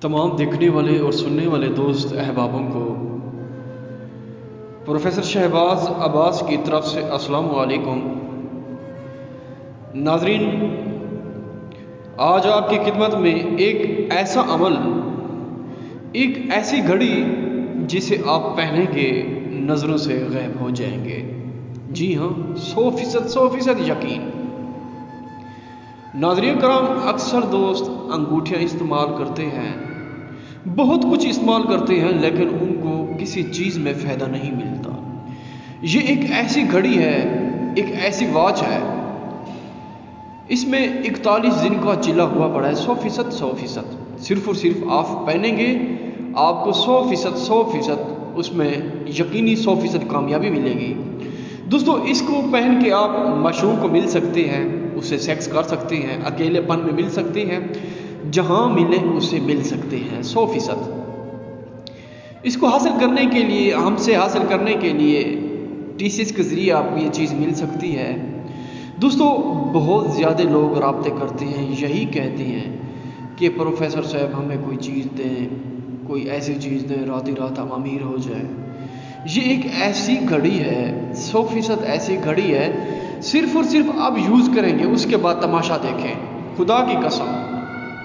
तमाम देखने वाले और सुनने वाले दोस्त अहबाबों को प्रोफेसर शहबाज अब्बास की तरफ से अस्सलाम वालेकुम। नाजरीन, आज आपकी खिदमत में एक ऐसा अमल, एक ऐसी घड़ी जिसे आप पहनेंगे नज़रों से गायब हो जाएंगे। जी हाँ, 100% यकीन। नाज़रीन कराम, अक्सर दोस्त अंगूठियाँ इस्तेमाल करते हैं, बहुत कुछ इस्तेमाल करते हैं, लेकिन उनको किसी चीज़ में फ़ायदा नहीं मिलता। ये एक ऐसी घड़ी है, एक ऐसी वॉच है, इसमें 41 दिन का चिल्ला हुआ पड़ा है। 100%। सिर्फ और सिर्फ आप पहनेंगे, आपको 100% उसमें यकीनी 100% कामयाबी मिलेगी। दोस्तों, इसको पहन के आप मशरूम को मिल सकते हैं, उससे सेक्स कर सकते हैं, अकेलेपन में मिल सकते हैं, जहां मिले उसे मिल सकते हैं 100%। इसको हासिल करने के लिए, हमसे हासिल करने के लिए टीसीएस के ज़रिए आपको ये चीज़ मिल सकती है। दोस्तों, बहुत ज़्यादा लोग राब्ते करते हैं, यही कहते हैं कि प्रोफेसर साहब हमें कोई चीज़ दें, कोई ऐसी चीज़ दें, रात ही रात हम अमीर हो जाए। ये एक ऐसी घड़ी है, 100% ऐसी घड़ी है, सिर्फ और सिर्फ आप यूज़ करेंगे, उसके बाद तमाशा देखें। खुदा की कसम,